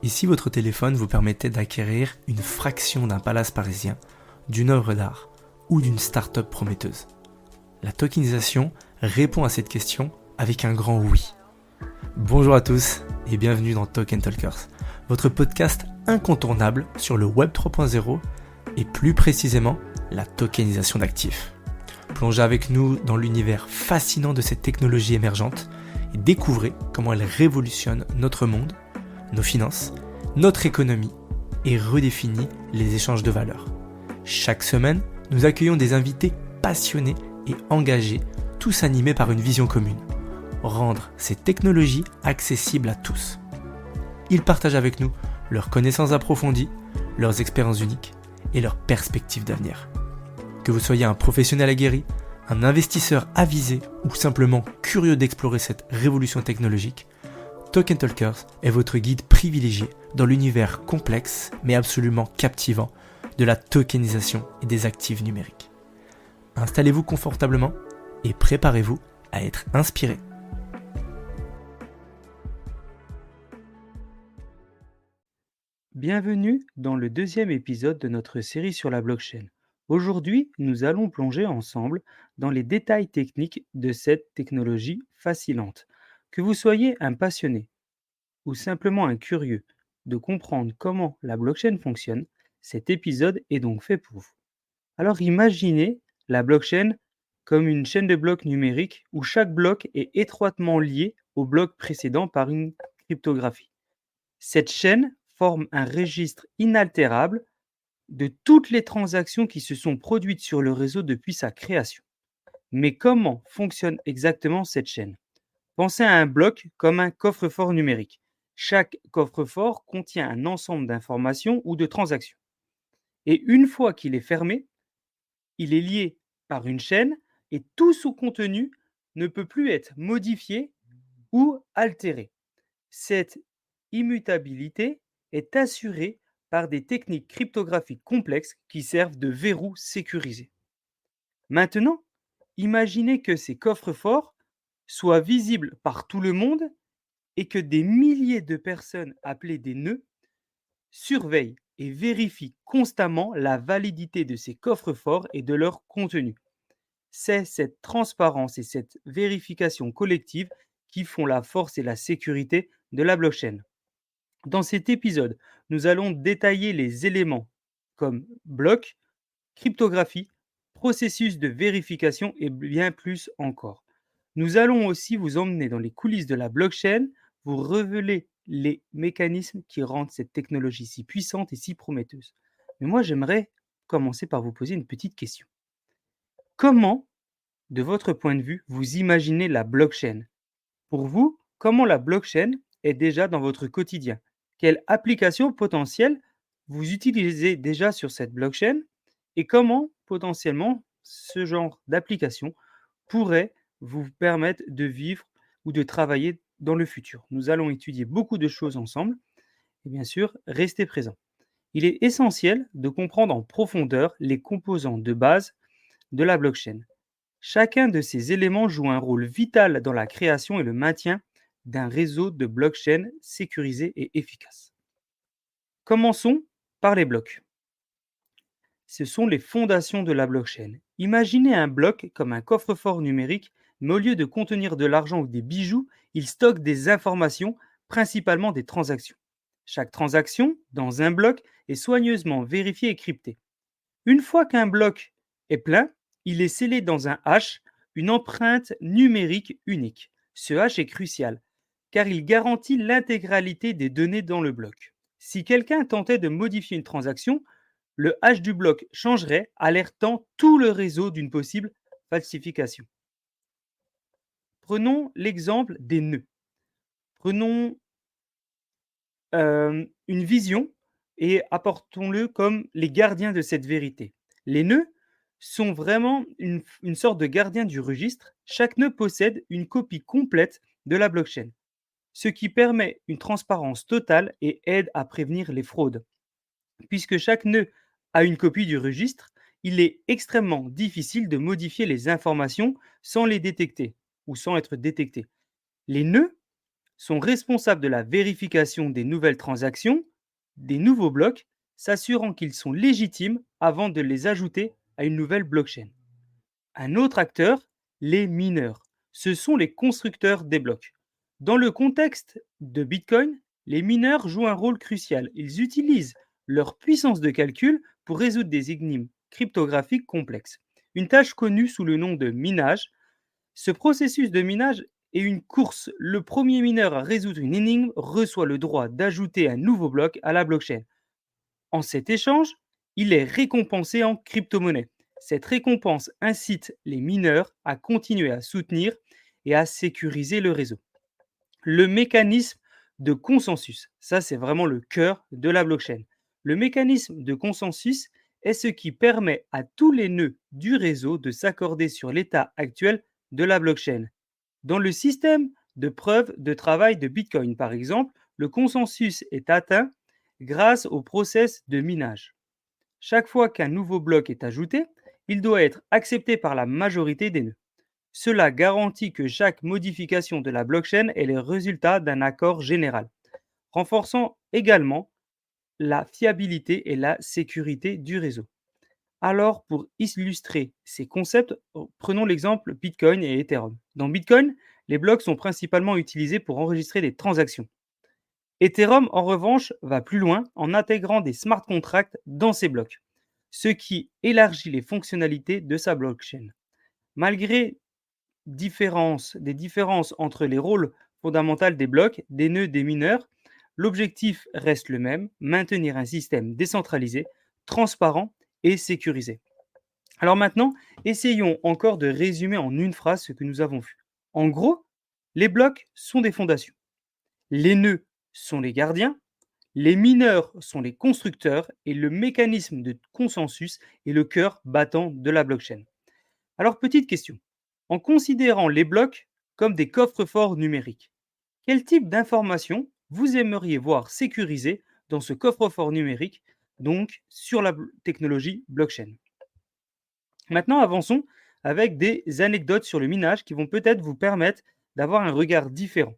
Et si votre téléphone vous permettait d'acquérir une fraction d'un palace parisien, d'une œuvre d'art ou d'une start-up prometteuse? La tokenisation répond à cette question avec un grand oui. Bonjour à tous et bienvenue dans Token Talkers, votre podcast incontournable sur le Web 3.0 et plus précisément la tokenisation d'actifs. Plongez avec nous dans l'univers fascinant de cette technologie émergente et découvrez comment elle révolutionne notre monde, nos finances, notre économie et redéfinit les échanges de valeurs. Chaque semaine, nous accueillons des invités passionnés et engagés, tous animés par une vision commune: rendre ces technologies accessibles à tous. Ils partagent avec nous leurs connaissances approfondies, leurs expériences uniques et leurs perspectives d'avenir. Que vous soyez un professionnel aguerri, un investisseur avisé ou simplement curieux d'explorer cette révolution technologique, Token Talkers est votre guide privilégié dans l'univers complexe mais absolument captivant de la tokenisation et des actifs numériques. Installez-vous confortablement et préparez-vous à être inspiré. Bienvenue dans le deuxième épisode de notre série sur la blockchain. Aujourd'hui, nous allons plonger ensemble dans les détails techniques de cette technologie fascinante. Que vous soyez un passionné ou simplement un curieux de comprendre comment la blockchain fonctionne, cet épisode est donc fait pour vous. Alors imaginez la blockchain comme une chaîne de blocs numériques où chaque bloc est étroitement lié au bloc précédent par une cryptographie. Cette chaîne forme un registre inaltérable de toutes les transactions qui se sont produites sur le réseau depuis sa création. Mais comment fonctionne exactement cette chaîne? Pensez à un bloc comme un coffre-fort numérique. Chaque coffre-fort contient un ensemble d'informations ou de transactions. Et une fois qu'il est fermé, il est lié par une chaîne et tout son contenu ne peut plus être modifié ou altéré. Cette immutabilité est assurée par des techniques cryptographiques complexes qui servent de verrou sécurisé. Maintenant, imaginez que ces coffres-forts soient visibles par tout le monde et que des milliers de personnes appelées des nœuds surveillent et vérifient constamment la validité de ces coffres-forts et de leur contenu. C'est cette transparence et cette vérification collective qui font la force et la sécurité de la blockchain. Dans cet épisode, nous allons détailler les éléments comme blocs, cryptographie, processus de vérification et bien plus encore. Nous allons aussi vous emmener dans les coulisses de la blockchain, vous révéler les mécanismes qui rendent cette technologie si puissante et si prometteuse. Mais moi, j'aimerais commencer par vous poser une petite question. Comment, de votre point de vue, vous imaginez la blockchain? Pour vous, comment la blockchain est déjà dans votre quotidien? Quelles applications potentielles vous utilisez déjà sur cette blockchain et comment potentiellement ce genre d'application pourrait vous permettre de vivre ou de travailler dans le futur? Nous allons étudier beaucoup de choses ensemble et bien sûr, restez présents. Il est essentiel de comprendre en profondeur les composants de base de la blockchain. Chacun de ces éléments joue un rôle vital dans la création et le maintien d'un réseau de blockchain sécurisé et efficace. Commençons par les blocs. Ce sont les fondations de la blockchain. Imaginez un bloc comme un coffre-fort numérique, mais au lieu de contenir de l'argent ou des bijoux, il stocke des informations, principalement des transactions. Chaque transaction, dans un bloc, est soigneusement vérifiée et cryptée. Une fois qu'un bloc est plein, il est scellé dans un hash, une empreinte numérique unique. Ce hash est crucial car il garantit l'intégralité des données dans le bloc. Si quelqu'un tentait de modifier une transaction, le hash du bloc changerait, alertant tout le réseau d'une possible falsification. Prenons l'exemple des nœuds. Prenons une vision et apportons-le comme les gardiens de cette vérité. Les nœuds sont vraiment une sorte de gardien du registre. Chaque nœud possède une copie complète de la blockchain, ce qui permet une transparence totale et aide à prévenir les fraudes. Puisque chaque nœud a une copie du registre, il est extrêmement difficile de modifier les informations sans les détecter ou sans être détecté. Les nœuds sont responsables de la vérification des nouvelles transactions, des nouveaux blocs, s'assurant qu'ils sont légitimes avant de les ajouter à une nouvelle blockchain. Un autre acteur, les mineurs. Ce sont les constructeurs des blocs. Dans le contexte de Bitcoin, les mineurs jouent un rôle crucial. Ils utilisent leur puissance de calcul pour résoudre des énigmes cryptographiques complexes. Une tâche connue sous le nom de minage. Ce processus de minage est une course. Le premier mineur à résoudre une énigme reçoit le droit d'ajouter un nouveau bloc à la blockchain. En cet échange, il est récompensé en crypto-monnaie. Cette récompense incite les mineurs à continuer à soutenir et à sécuriser le réseau. Le mécanisme de consensus, ça c'est vraiment le cœur de la blockchain. Le mécanisme de consensus est ce qui permet à tous les nœuds du réseau de s'accorder sur l'état actuel de la blockchain. Dans le système de preuve de travail de Bitcoin, par exemple, le consensus est atteint grâce au process de minage. Chaque fois qu'un nouveau bloc est ajouté, il doit être accepté par la majorité des nœuds. Cela garantit que chaque modification de la blockchain est le résultat d'un accord général, renforçant également la fiabilité et la sécurité du réseau. Alors, pour illustrer ces concepts, prenons l'exemple Bitcoin et Ethereum. Dans Bitcoin, les blocs sont principalement utilisés pour enregistrer des transactions. Ethereum, en revanche, va plus loin en intégrant des smart contracts dans ses blocs, ce qui élargit les fonctionnalités de sa blockchain. Malgré des différences entre les rôles fondamentaux des blocs, des nœuds, des mineurs, l'objectif reste le même, maintenir un système décentralisé, transparent et sécurisé. Alors maintenant, essayons encore de résumer en une phrase ce que nous avons vu. En gros, les blocs sont des fondations. Les nœuds sont les gardiens, les mineurs sont les constructeurs et le mécanisme de consensus est le cœur battant de la blockchain. Alors petite question, en considérant les blocs comme des coffres-forts numériques, quel type d'informations vous aimeriez voir sécurisées dans ce coffre-fort numérique, donc sur la technologie blockchain? Maintenant, avançons avec des anecdotes sur le minage qui vont peut-être vous permettre d'avoir un regard différent.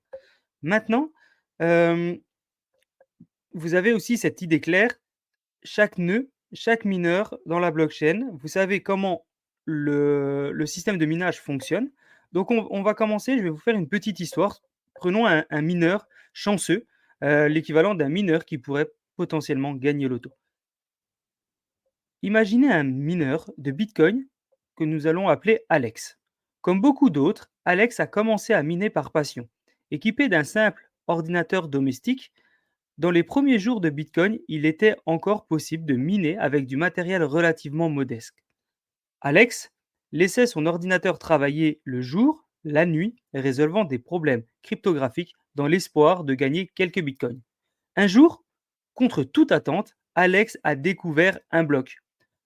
Maintenant, euh, vous avez aussi cette idée claire, chaque nœud, chaque mineur dans la blockchain, vous savez comment le système de minage fonctionne. Donc on va commencer, je vais vous faire une petite histoire. Prenons un mineur chanceux, l'équivalent d'un mineur qui pourrait potentiellement gagner l'auto. Imaginez un mineur de Bitcoin que nous allons appeler Alex. Comme beaucoup d'autres, Alex a commencé à miner par passion. Équipé d'un simple ordinateur domestique, dans les premiers jours de Bitcoin, il était encore possible de miner avec du matériel relativement modeste. Alex laissait son ordinateur travailler le jour, la nuit, résolvant des problèmes cryptographiques dans l'espoir de gagner quelques bitcoins. Un jour, contre toute attente, Alex a découvert un bloc.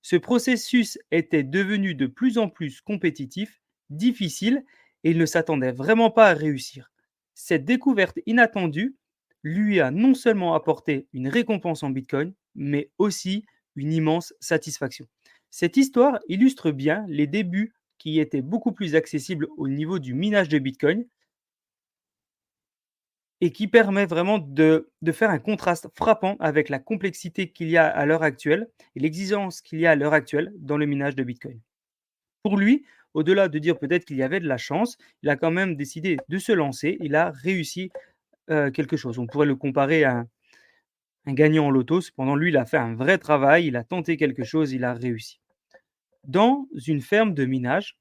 Ce processus était devenu de plus en plus compétitif, difficile, et il ne s'attendait vraiment pas à réussir. Cette découverte inattendue lui a non seulement apporté une récompense en bitcoin, mais aussi une immense satisfaction. Cette histoire illustre bien les débuts qui étaient beaucoup plus accessibles au niveau du minage de bitcoin et qui permet vraiment de faire un contraste frappant avec la complexité qu'il y a à l'heure actuelle et l'exigence qu'il y a à l'heure actuelle dans le minage de bitcoin. Pour lui, au-delà de dire peut-être qu'il y avait de la chance, il a quand même décidé de se lancer, il a réussi quelque chose. On pourrait le comparer à un gagnant en loto, cependant lui, il a fait un vrai travail, il a tenté quelque chose, il a réussi. Dans une ferme de minage,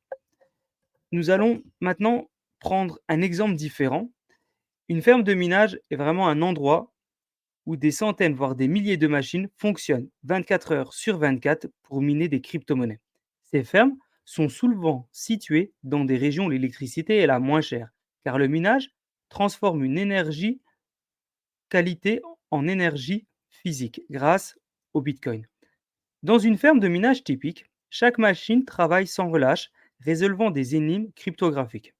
nous allons maintenant prendre un exemple différent. Une ferme de minage est vraiment un endroit où des centaines, voire des milliers de machines fonctionnent 24 heures sur 24 pour miner des crypto-monnaies. Ces fermes sont souvent situées dans des régions où l'électricité est la moins chère, car le minage transforme une énergie qualité en énergie physique grâce au Bitcoin. Dans une ferme de minage typique, chaque machine travaille sans relâche, résolvant des énigmes cryptographiques.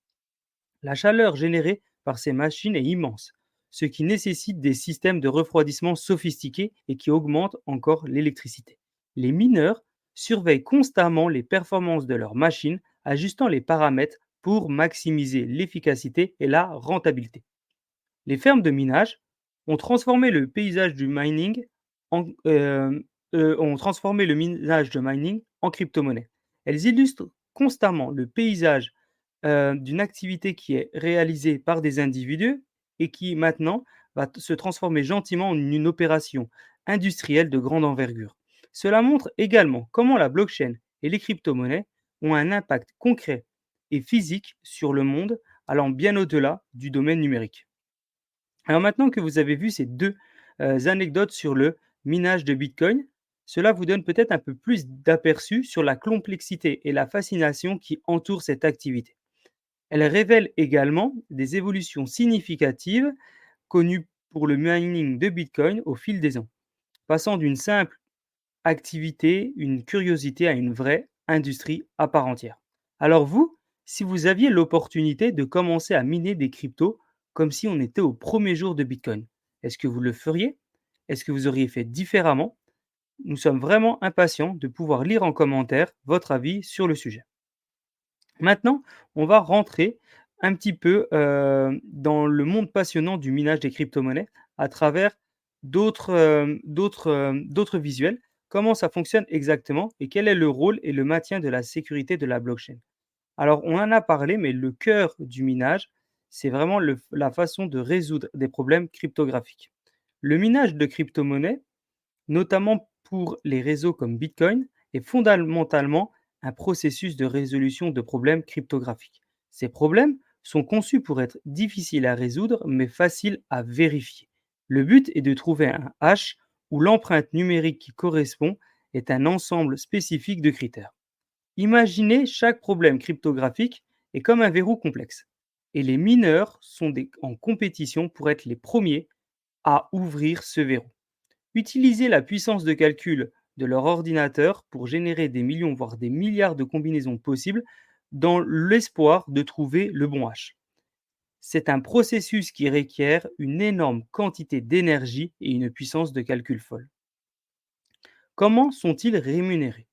La chaleur générée par ces machines est immense, ce qui nécessite des systèmes de refroidissement sophistiqués et qui augmentent encore l'électricité. Les mineurs surveillent constamment les performances de leurs machines, ajustant les paramètres pour maximiser l'efficacité et la rentabilité. Les fermes de minage ont transformé le paysage du mining ont transformé le minage de mining en crypto-monnaie. Elles illustrent constamment le paysage d'une activité qui est réalisée par des individus et qui maintenant va se transformer gentiment en une opération industrielle de grande envergure. Cela montre également comment la blockchain et les crypto-monnaies ont un impact concret et physique sur le monde, allant bien au-delà du domaine numérique. Alors maintenant que vous avez vu ces deux anecdotes sur le minage de Bitcoin, cela vous donne peut-être un peu plus d'aperçu sur la complexité et la fascination qui entourent cette activité. Elle révèle également des évolutions significatives connues pour le mining de Bitcoin au fil des ans, passant d'une simple activité, une curiosité à une vraie industrie à part entière. Alors vous, si vous aviez l'opportunité de commencer à miner des cryptos comme si on était au premier jour de Bitcoin, est-ce que vous le feriez? Est-ce que vous auriez fait différemment? Nous sommes vraiment impatients de pouvoir lire en commentaire votre avis sur le sujet. Maintenant, on va rentrer un petit peu, dans le monde passionnant du minage des cryptomonnaies à travers d'autres visuels. Comment ça fonctionne exactement et quel est le rôle et le maintien de la sécurité de la blockchain? Alors, on en a parlé, mais le cœur du minage, c'est vraiment la façon de résoudre des problèmes cryptographiques. Le minage de cryptomonnaies, notamment pour les réseaux comme Bitcoin, est fondamentalement un processus de résolution de problèmes cryptographiques. Ces problèmes sont conçus pour être difficiles à résoudre mais faciles à vérifier. Le but est de trouver un hash où l'empreinte numérique qui correspond est un ensemble spécifique de critères. Imaginez chaque problème cryptographique est comme un verrou complexe et les mineurs sont en compétition pour être les premiers à ouvrir ce verrou. Utiliser la puissance de calcul de leur ordinateur pour générer des millions, voire des milliards de combinaisons possibles dans l'espoir de trouver le bon hash. C'est un processus qui requiert une énorme quantité d'énergie et une puissance de calcul folle. Comment sont-ils rémunérés?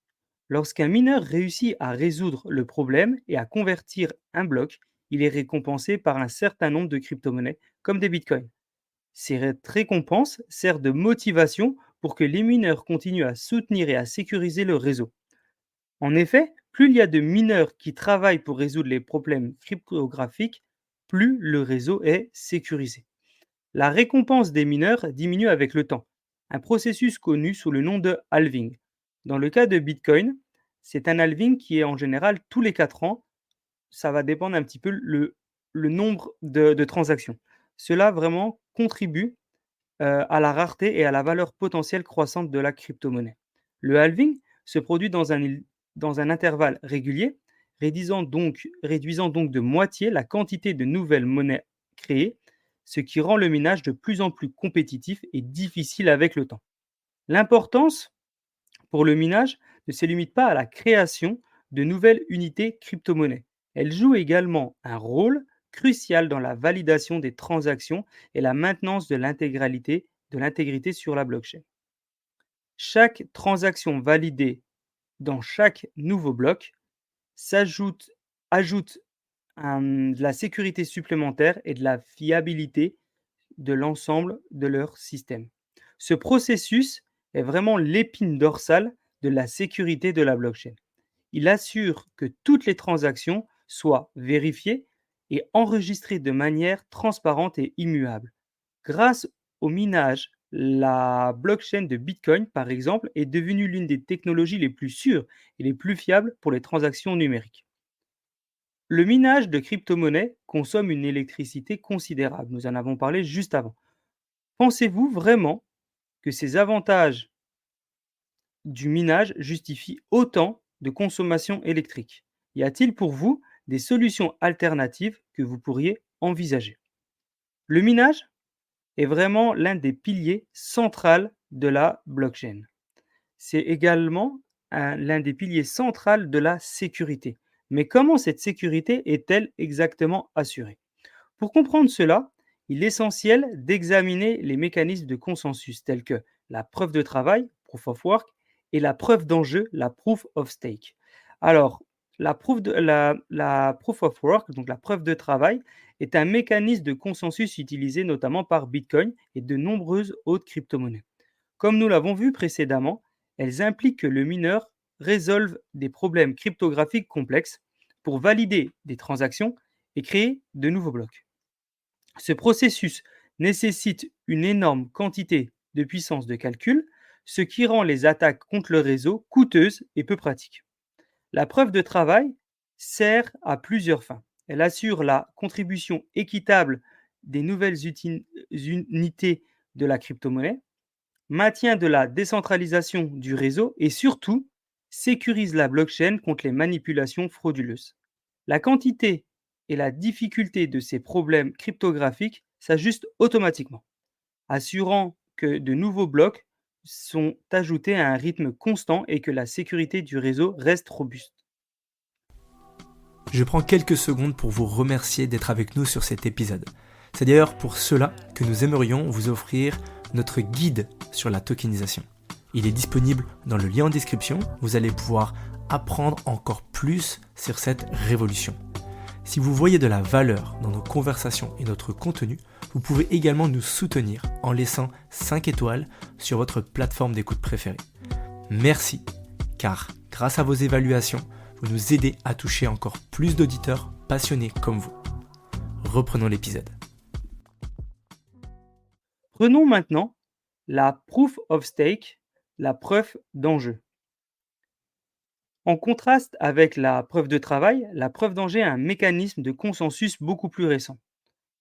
Lorsqu'un mineur réussit à résoudre le problème et à convertir un bloc, il est récompensé par un certain nombre de crypto-monnaies, comme des bitcoins. Cette récompense sert de motivation pour que les mineurs continuent à soutenir et à sécuriser le réseau. En effet, plus il y a de mineurs qui travaillent pour résoudre les problèmes cryptographiques, plus le réseau est sécurisé. La récompense des mineurs diminue avec le temps, un processus connu sous le nom de halving. Dans le cas de Bitcoin, c'est un halving qui est en général tous les 4 ans. Ça va dépendre un petit peu le nombre de transactions. Cela vraiment contribue à la rareté et à la valeur potentielle croissante de la crypto-monnaie. Le halving se produit dans un intervalle régulier, réduisant donc de moitié la quantité de nouvelles monnaies créées, ce qui rend le minage de plus en plus compétitif et difficile avec le temps. L'importance pour le minage ne se limite pas à la création de nouvelles unités crypto-monnaies. Elle joue également un rôle crucial dans la validation des transactions et la maintenance de l'intégrité sur la blockchain. Chaque transaction validée dans chaque nouveau bloc s'ajoute ajoute de la sécurité supplémentaire et de la fiabilité de l'ensemble de leur système. Ce processus est vraiment l'épine dorsale de la sécurité de la blockchain. Il assure que toutes les transactions soient vérifiées et enregistrées de manière transparente et immuable. Grâce au minage, la blockchain de Bitcoin, par exemple, est devenue l'une des technologies les plus sûres et les plus fiables pour les transactions numériques. Le minage de crypto-monnaies consomme une électricité considérable. Nous en avons parlé juste avant. Pensez-vous vraiment que ces avantages du minage justifient autant de consommation électrique? Y a-t-il pour vous des solutions alternatives que vous pourriez envisager? Le minage est vraiment l'un des piliers centraux de la blockchain. C'est également l'un des piliers centraux de la sécurité. Mais comment cette sécurité est-elle exactement assurée? Pour comprendre cela, il est essentiel d'examiner les mécanismes de consensus tels que la preuve de travail, proof of work, et la preuve d'enjeu, la proof of stake. Alors, la proof of work, donc la preuve de travail, est un mécanisme de consensus utilisé notamment par Bitcoin et de nombreuses autres crypto-monnaies. Comme nous l'avons vu précédemment, elles impliquent que le mineur résolve des problèmes cryptographiques complexes pour valider des transactions et créer de nouveaux blocs. Ce processus nécessite une énorme quantité de puissance de calcul, ce qui rend les attaques contre le réseau coûteuses et peu pratiques. La preuve de travail sert à plusieurs fins. Elle assure la contribution équitable des nouvelles unités de la crypto-monnaie, maintient de la décentralisation du réseau et surtout sécurise la blockchain contre les manipulations frauduleuses. La quantité et la difficulté de ces problèmes cryptographiques s'ajustent automatiquement, assurant que de nouveaux blocs sont ajoutés à un rythme constant et que la sécurité du réseau reste robuste. Je prends quelques secondes pour vous remercier d'être avec nous sur cet épisode. C'est d'ailleurs pour cela que nous aimerions vous offrir notre guide sur la tokenisation. Il est disponible dans le lien en description, vous allez pouvoir apprendre encore plus sur cette révolution. Si vous voyez de la valeur dans nos conversations et notre contenu, vous pouvez également nous soutenir en laissant 5 étoiles sur votre plateforme d'écoute préférée. Merci, car grâce à vos évaluations, vous nous aidez à toucher encore plus d'auditeurs passionnés comme vous. Reprenons l'épisode. Prenons maintenant la proof of stake, la preuve d'enjeu. En contraste avec la preuve de travail, la preuve d'enjeu est un mécanisme de consensus beaucoup plus récent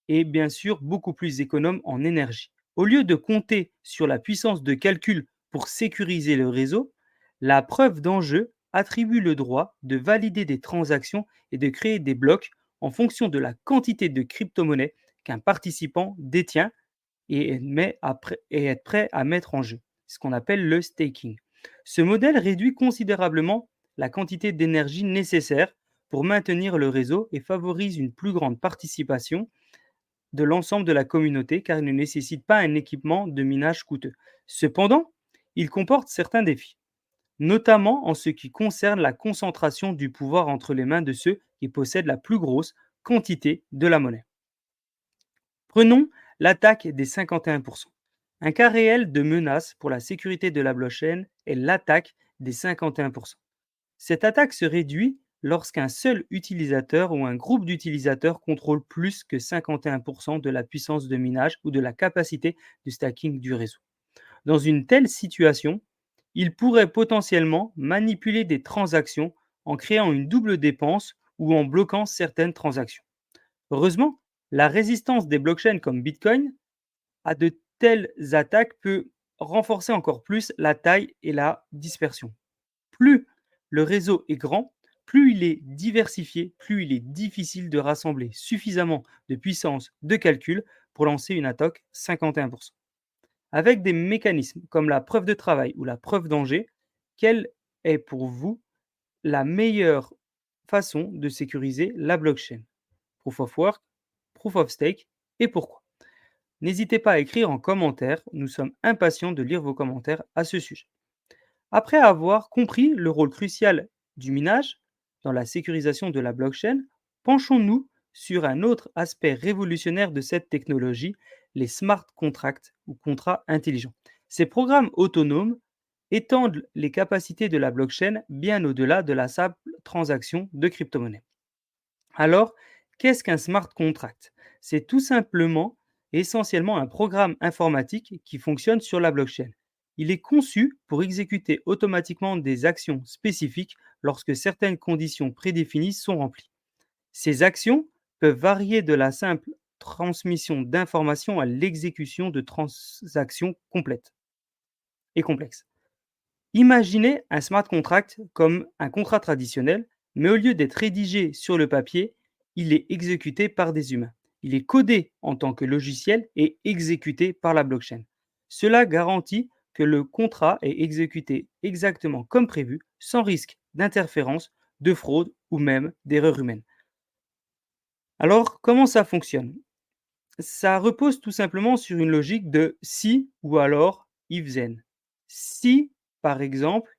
et bien sûr beaucoup plus économe en énergie. Au lieu de compter sur la puissance de calcul pour sécuriser le réseau, la preuve d'enjeu attribue le droit de valider des transactions et de créer des blocs en fonction de la quantité de crypto-monnaies qu'un participant détient et est prêt à mettre en jeu, ce qu'on appelle le staking. Ce modèle réduit considérablement la quantité d'énergie nécessaire pour maintenir le réseau et favorise une plus grande participation de l'ensemble de la communauté car il ne nécessite pas un équipement de minage coûteux. Cependant, il comporte certains défis, notamment en ce qui concerne la concentration du pouvoir entre les mains de ceux qui possèdent la plus grosse quantité de la monnaie. Prenons l'attaque des 51%. Un cas réel de menace pour la sécurité de la blockchain est l'attaque des 51%. Cette attaque se réduit lorsqu'un seul utilisateur ou un groupe d'utilisateurs contrôle plus que 51% de la puissance de minage ou de la capacité de stacking du réseau. Dans une telle situation, il pourrait potentiellement manipuler des transactions en créant une double dépense ou en bloquant certaines transactions. Heureusement, la résistance des blockchains comme Bitcoin à de telles attaques peut renforcer encore plus la taille et la dispersion. Plus le réseau est grand, plus il est diversifié, plus il est difficile de rassembler suffisamment de puissance de calcul pour lancer une attaque 51%. Avec des mécanismes comme la preuve de travail ou la preuve d'enjeu, quelle est pour vous la meilleure façon de sécuriser la blockchain? Proof of work, proof of stake et pourquoi? N'hésitez pas à écrire en commentaire, nous sommes impatients de lire vos commentaires à ce sujet. Après avoir compris le rôle crucial du minage dans la sécurisation de la blockchain, penchons-nous sur un autre aspect révolutionnaire de cette technologie, les smart contracts ou contrats intelligents. Ces programmes autonomes étendent les capacités de la blockchain bien au-delà de la simple transaction de crypto-monnaie. Alors, qu'est-ce qu'un smart contract? C'est tout simplement essentiellement un programme informatique qui fonctionne sur la blockchain. Il est conçu pour exécuter automatiquement des actions spécifiques lorsque certaines conditions prédéfinies sont remplies. Ces actions peuvent varier de la simple transmission d'informations à l'exécution de transactions complètes et complexes. Imaginez un smart contract comme un contrat traditionnel, mais au lieu d'être rédigé sur le papier, il est exécuté par des humains. Il est codé en tant que logiciel et exécuté par la blockchain. Cela garantit que le contrat est exécuté exactement comme prévu, sans risque d'interférence, de fraude ou même d'erreur humaine. Alors, comment ça fonctionne? Ça repose tout simplement sur une logique de si ou alors if then. Si, par exemple,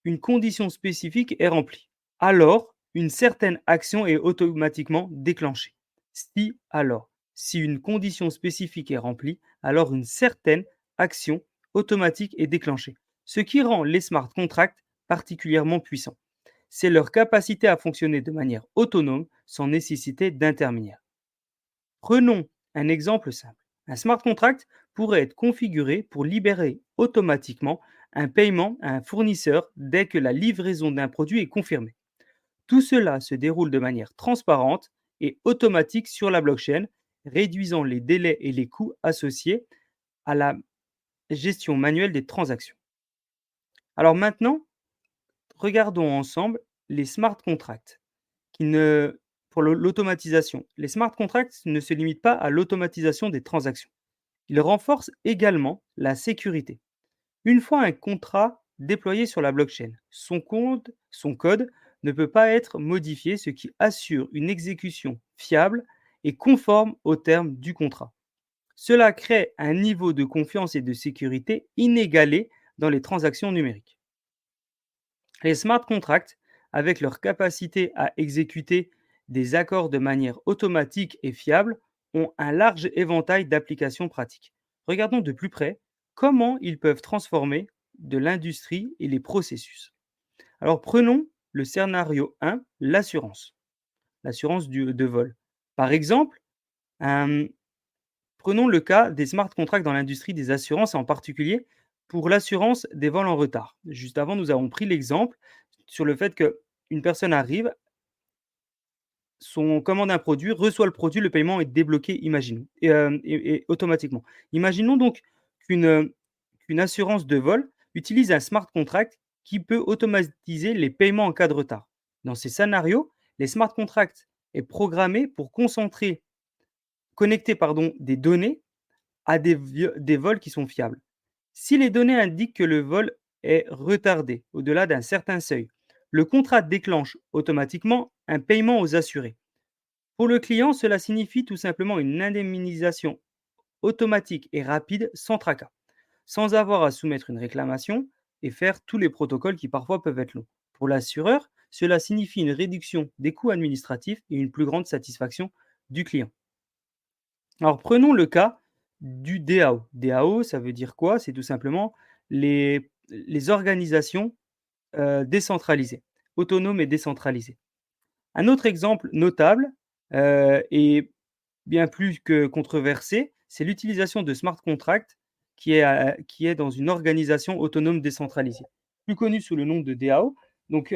une condition spécifique est remplie, alors une certaine action est automatiquement déclenchée. Si alors, si une condition spécifique est remplie, alors une certaine action automatique est déclenchée, ce qui rend les smart contracts particulièrement puissants. C'est leur capacité à fonctionner de manière autonome sans nécessiter d'intermédiaire. Prenons un exemple simple. Un smart contract pourrait être configuré pour libérer automatiquement un paiement à un fournisseur dès que la livraison d'un produit est confirmée. Tout cela se déroule de manière transparente et automatique sur la blockchain, réduisant les délais et les coûts associés à la gestion manuelle des transactions. Alors maintenant, regardons ensemble les smart contracts. Qui ne, pour l'automatisation, les smart contracts ne se limitent pas à l'automatisation des transactions. Ils renforcent également la sécurité. Une fois un contrat déployé sur la blockchain, son code ne peut pas être modifié, ce qui assure une exécution fiable et conforme aux termes du contrat. Cela crée un niveau de confiance et de sécurité inégalé dans les transactions numériques. Les smart contracts, avec leur capacité à exécuter des accords de manière automatique et fiable, ont un large éventail d'applications pratiques. Regardons de plus près comment ils peuvent transformer de l'industrie et les processus. Alors prenons le scénario 1, l'assurance, de vol. Par exemple, un- prenons le cas des smart contracts dans l'industrie des assurances, en particulier pour l'assurance des vols en retard. Juste avant, nous avons pris l'exemple sur le fait qu'une personne arrive, commande un produit, reçoit le produit, le paiement est débloqué, imaginons, et automatiquement. Imaginons donc qu'une assurance de vol utilise un smart contract qui peut automatiser les paiements en cas de retard. Dans ces scénarios, les smart contracts est programmé pour connecter des données à des vols qui sont fiables. Si les données indiquent que le vol est retardé au-delà d'un certain seuil, le contrat déclenche automatiquement un paiement aux assurés. Pour le client, cela signifie tout simplement une indemnisation automatique et rapide sans tracas, sans avoir à soumettre une réclamation et faire tous les protocoles qui parfois peuvent être longs. Pour l'assureur, cela signifie une réduction des coûts administratifs et une plus grande satisfaction du client. Alors prenons le cas du DAO. DAO, ça veut dire quoi? C'est tout simplement les organisations décentralisées, autonomes et décentralisées. Un autre exemple notable et bien plus que controversé, c'est l'utilisation de smart contracts qui est dans une organisation autonome décentralisée, plus connue sous le nom de DAO. Donc,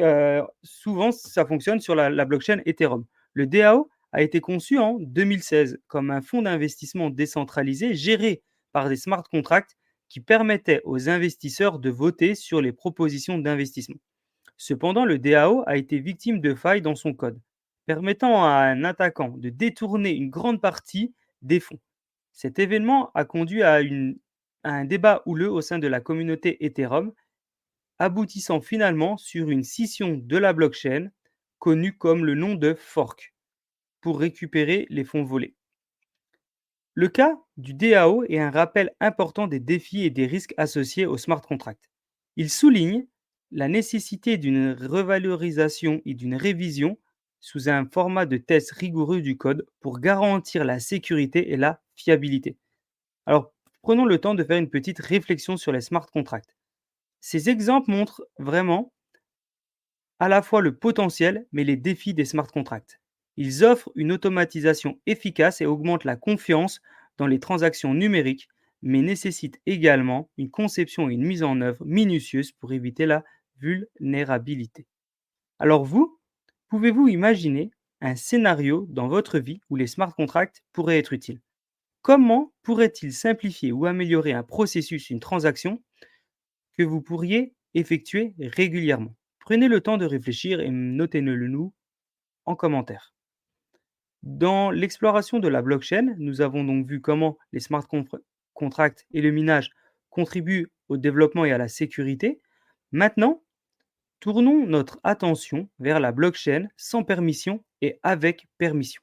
souvent, ça fonctionne sur la blockchain Ethereum. Le DAO a été conçu en 2016 comme un fonds d'investissement décentralisé géré par des smart contracts qui permettaient aux investisseurs de voter sur les propositions d'investissement. Cependant, le DAO a été victime de failles dans son code, permettant à un attaquant de détourner une grande partie des fonds. Cet événement a conduit à un débat houleux au sein de la communauté Ethereum, aboutissant finalement sur une scission de la blockchain, connue comme le nom de fork, pour récupérer les fonds volés. Le cas du DAO est un rappel important des défis et des risques associés au smart contract. Il souligne la nécessité d'une revalorisation et d'une révision sous un format de test rigoureux du code pour garantir la sécurité et la fiabilité. Alors, prenons le temps de faire une petite réflexion sur les smart contracts. Ces exemples montrent vraiment à la fois le potentiel mais les défis des smart contracts. Ils offrent une automatisation efficace et augmentent la confiance dans les transactions numériques, mais nécessitent également une conception et une mise en œuvre minutieuse pour éviter la vulnérabilité. Alors vous, pouvez-vous imaginer un scénario dans votre vie où les smart contracts pourraient être utiles? Comment pourrait-il simplifier ou améliorer un processus, une transaction que vous pourriez effectuer régulièrement? Prenez le temps de réfléchir et notez-le nous en commentaire. Dans l'exploration de la blockchain, nous avons donc vu comment les contracts et le minage contribuent au développement et à la sécurité. Maintenant, tournons notre attention vers la blockchain sans permission et avec permission.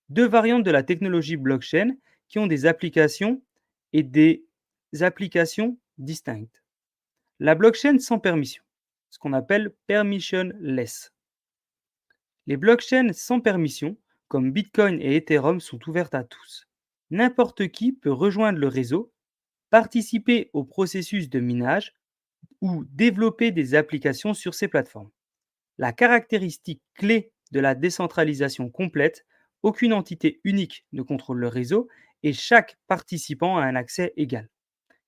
Deux variantes de la technologie blockchain qui ont des applications et des applications distinctes. La blockchain sans permission, ce qu'on appelle permissionless. Les blockchains sans permission comme Bitcoin et Ethereum sont ouvertes à tous. N'importe qui peut rejoindre le réseau, participer au processus de minage ou développer des applications sur ces plateformes. La caractéristique clé de la décentralisation complète, aucune entité unique ne contrôle le réseau et chaque participant a un accès égal.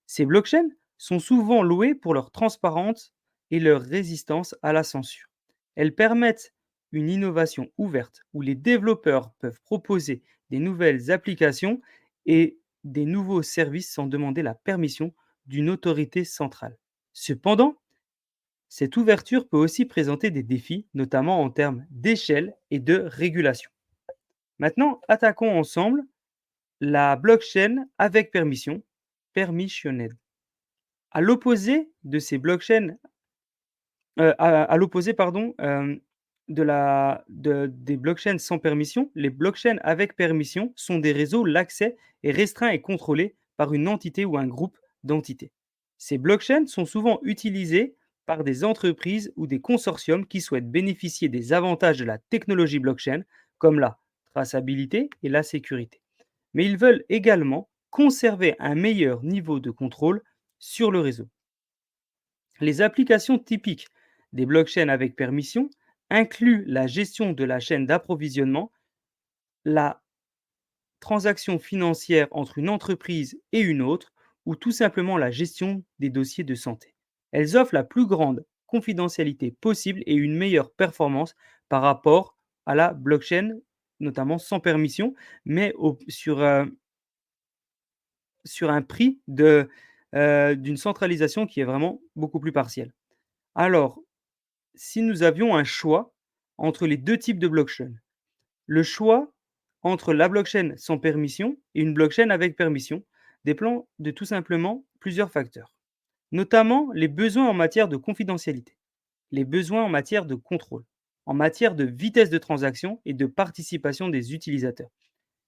Ces blockchains sont souvent louées pour leur transparence et leur résistance à la censure. Elles permettent une innovation ouverte où les développeurs peuvent proposer des nouvelles applications et des nouveaux services sans demander la permission d'une autorité centrale. Cependant, cette ouverture peut aussi présenter des défis, notamment en termes d'échelle et de régulation. Maintenant, attaquons ensemble la blockchain avec permission, permissioned. À l'opposé de ces blockchains, à l'opposé pardon, des blockchains sans permission, les blockchains avec permission sont des réseaux où l'accès est restreint et contrôlé par une entité ou un groupe d'entités. Ces blockchains sont souvent utilisés par des entreprises ou des consortiums qui souhaitent bénéficier des avantages de la technologie blockchain, comme la traçabilité et la sécurité. Mais ils veulent également conserver un meilleur niveau de contrôle sur le réseau. Les applications typiques des blockchains avec permission incluent la gestion de la chaîne d'approvisionnement, la transaction financière entre une entreprise et une autre, ou tout simplement la gestion des dossiers de santé. Elles offrent la plus grande confidentialité possible et une meilleure performance par rapport à la blockchain, notamment sans permission, mais sur un prix d'une centralisation qui est vraiment beaucoup plus partielle. Alors, si nous avions un choix entre les 2 types de blockchain, le choix entre la blockchain sans permission et une blockchain avec permission dépend de tout simplement plusieurs facteurs, notamment les besoins en matière de confidentialité, les besoins en matière de contrôle, en matière de vitesse de transaction et de participation des utilisateurs.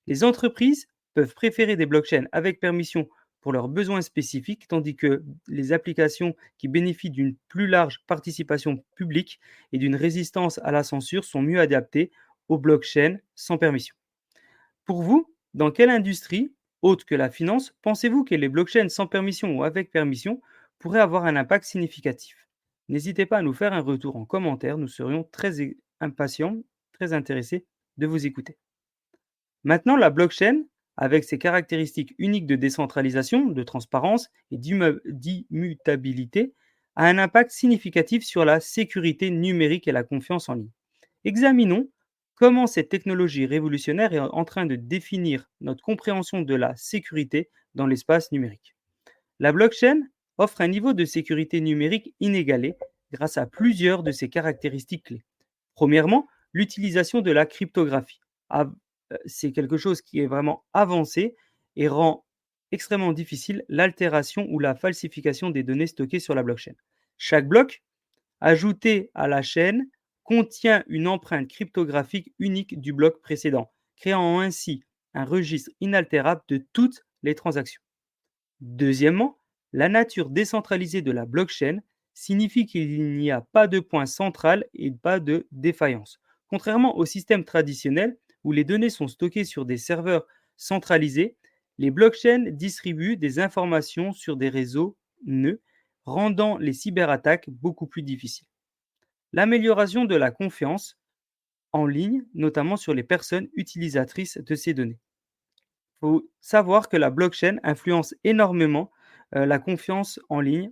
Les entreprises peuvent préférer des blockchains avec permission pour leurs besoins spécifiques, tandis que les applications qui bénéficient d'une plus large participation publique et d'une résistance à la censure sont mieux adaptées aux blockchains sans permission. Pour vous, dans quelle industrie, autre que la finance, pensez-vous que les blockchains sans permission ou avec permission pourraient avoir un impact significatif? N'hésitez pas à nous faire un retour en commentaire, nous serions très impatients, très intéressés de vous écouter. Maintenant, la blockchain, avec ses caractéristiques uniques de décentralisation, de transparence et d'immutabilité, a un impact significatif sur la sécurité numérique et la confiance en ligne. Examinons comment cette technologie révolutionnaire est en train de définir notre compréhension de la sécurité dans l'espace numérique. La blockchain offre un niveau de sécurité numérique inégalé grâce à plusieurs de ses caractéristiques clés. Premièrement, l'utilisation de la cryptographie. C'est quelque chose qui est vraiment avancé et rend extrêmement difficile l'altération ou la falsification des données stockées sur la blockchain. Chaque bloc ajouté à la chaîne contient une empreinte cryptographique unique du bloc précédent, créant ainsi un registre inaltérable de toutes les transactions. Deuxièmement, la nature décentralisée de la blockchain signifie qu'il n'y a pas de point central et pas de défaillance. Contrairement au système traditionnel où les données sont stockées sur des serveurs centralisés, les blockchains distribuent des informations sur des réseaux nœuds, rendant les cyberattaques beaucoup plus difficiles. L'amélioration de la confiance en ligne, notamment sur les personnes utilisatrices de ces données. Il faut savoir que la blockchain influence énormément la confiance en ligne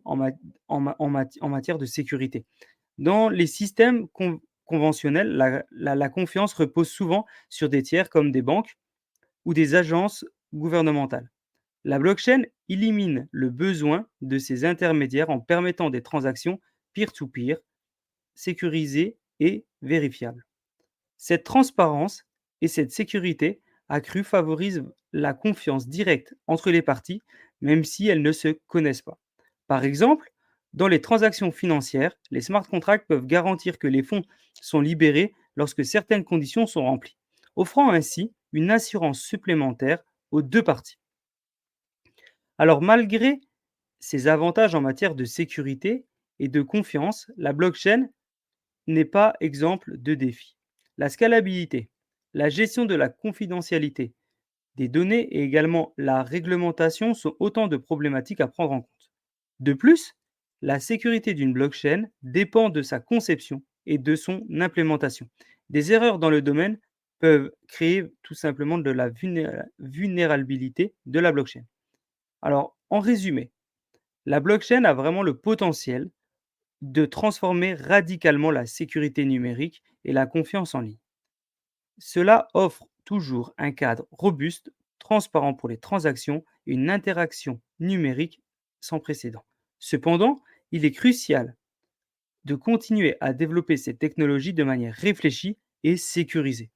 en matière de sécurité. Dans les systèmes conventionnels, la confiance repose souvent sur des tiers comme des banques ou des agences gouvernementales. La blockchain élimine le besoin de ces intermédiaires en permettant des transactions peer-to-peer, sécurisées et vérifiables. Cette transparence et cette sécurité accrue favorisent la confiance directe entre les parties, même si elles ne se connaissent pas. Par exemple, dans les transactions financières, les smart contracts peuvent garantir que les fonds sont libérés lorsque certaines conditions sont remplies, offrant ainsi une assurance supplémentaire aux deux parties. Alors malgré ces avantages en matière de sécurité et de confiance, la blockchain n'est pas exemple de défi. La scalabilité. La gestion de la confidentialité des données et également la réglementation sont autant de problématiques à prendre en compte. De plus, la sécurité d'une blockchain dépend de sa conception et de son implémentation. Des erreurs dans le domaine peuvent créer tout simplement de la vulnérabilité de la blockchain. Alors, en résumé, la blockchain a vraiment le potentiel de transformer radicalement la sécurité numérique et la confiance en ligne. Cela offre toujours un cadre robuste, transparent pour les transactions et une interaction numérique sans précédent. Cependant, il est crucial de continuer à développer ces technologies de manière réfléchie et sécurisée.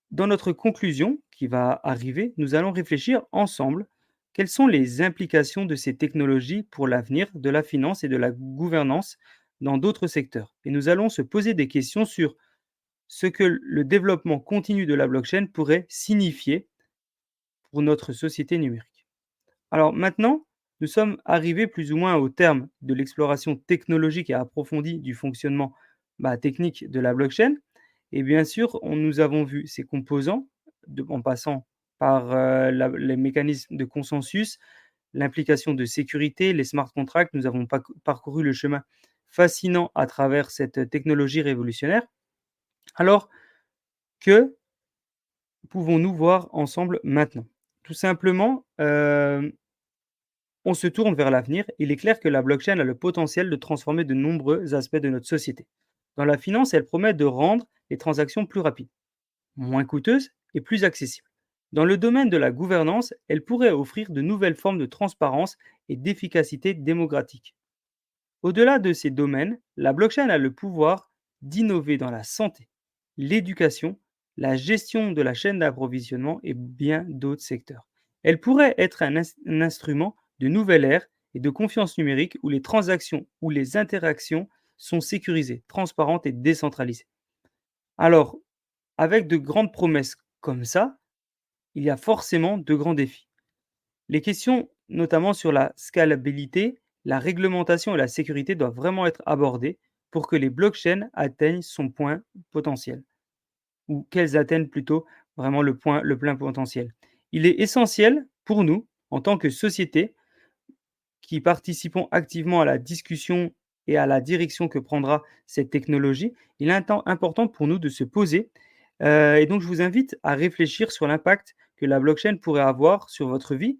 Dans notre conclusion qui va arriver, nous allons réfléchir ensemble quelles sont les implications de ces technologies pour l'avenir de la finance et de la gouvernance dans d'autres secteurs. Et nous allons se poser des questions sur ce que le développement continu de la blockchain pourrait signifier pour notre société numérique. Alors maintenant, nous sommes arrivés plus ou moins au terme de l'exploration technologique et approfondie du fonctionnement technique de la blockchain. Et bien sûr, nous avons vu ses composants en passant par les mécanismes de consensus, l'implication de sécurité, les smart contracts. Nous avons parcouru le chemin fascinant à travers cette technologie révolutionnaire. Alors, que pouvons-nous voir ensemble maintenant? Tout simplement, on se tourne vers l'avenir. Il est clair que la blockchain a le potentiel de transformer de nombreux aspects de notre société. Dans la finance, elle promet de rendre les transactions plus rapides, moins coûteuses et plus accessibles. Dans le domaine de la gouvernance, elle pourrait offrir de nouvelles formes de transparence et d'efficacité démocratique. Au-delà de ces domaines, la blockchain a le pouvoir d'innover dans la santé, l'éducation, la gestion de la chaîne d'approvisionnement et bien d'autres secteurs. Elle pourrait être un instrument de nouvelle ère et de confiance numérique où les transactions ou les interactions sont sécurisées, transparentes et décentralisées. Alors, avec de grandes promesses comme ça, il y a forcément de grands défis. Les questions, notamment sur la scalabilité, la réglementation et la sécurité, doivent vraiment être abordées pour que les blockchains atteignent son point potentiel, ou qu'elles atteignent plutôt vraiment le plein potentiel. Il est essentiel pour nous, en tant que société, qui participons activement à la discussion et à la direction que prendra cette technologie, il est important pour nous de se poser. Et donc, je vous invite à réfléchir sur l'impact que la blockchain pourrait avoir sur votre vie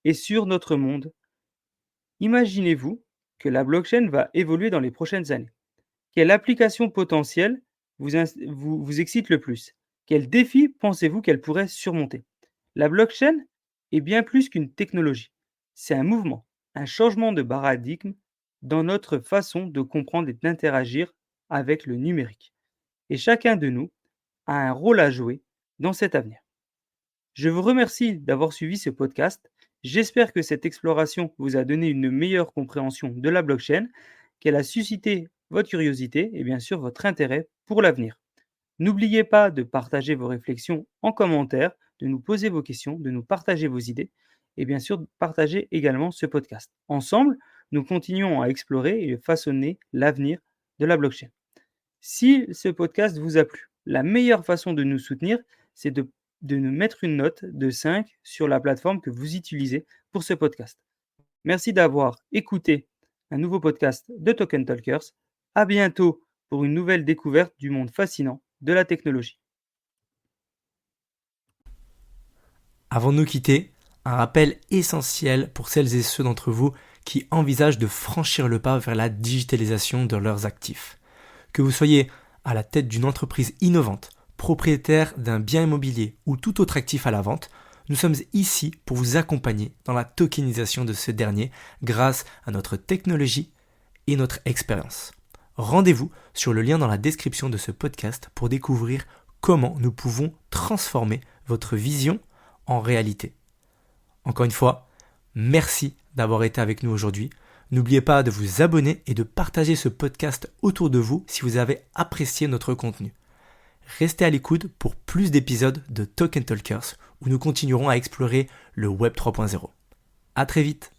et sur notre monde. Imaginez-vous que la blockchain va évoluer dans les prochaines années. Quelle application potentielle vous excite le plus? Quels défis pensez-vous qu'elle pourrait surmonter? La blockchain est bien plus qu'une technologie. C'est un mouvement, un changement de paradigme dans notre façon de comprendre et d'interagir avec le numérique. Et chacun de nous a un rôle à jouer dans cet avenir. Je vous remercie d'avoir suivi ce podcast. J'espère que cette exploration vous a donné une meilleure compréhension de la blockchain, qu'elle a suscité votre curiosité et bien sûr votre intérêt pour l'avenir. N'oubliez pas de partager vos réflexions en commentaire, de nous poser vos questions, de nous partager vos idées et bien sûr de partager également ce podcast. Ensemble, nous continuons à explorer et façonner l'avenir de la blockchain. Si ce podcast vous a plu, la meilleure façon de nous soutenir, c'est de nous mettre une note de 5 sur la plateforme que vous utilisez pour ce podcast. Merci d'avoir écouté un nouveau podcast de Token Talkers. À bientôt pour une nouvelle découverte du monde fascinant de la technologie. Avant de nous quitter, un rappel essentiel pour celles et ceux d'entre vous qui envisagent de franchir le pas vers la digitalisation de leurs actifs. Que vous soyez à la tête d'une entreprise innovante, propriétaire d'un bien immobilier ou tout autre actif à la vente, nous sommes ici pour vous accompagner dans la tokenisation de ce dernier grâce à notre technologie et notre expérience. Rendez-vous sur le lien dans la description de ce podcast pour découvrir comment nous pouvons transformer votre vision en réalité. Encore une fois, merci d'avoir été avec nous aujourd'hui. N'oubliez pas de vous abonner et de partager ce podcast autour de vous si vous avez apprécié notre contenu. Restez à l'écoute pour plus d'épisodes de Token Talkers où nous continuerons à explorer le Web 3.0. À très vite.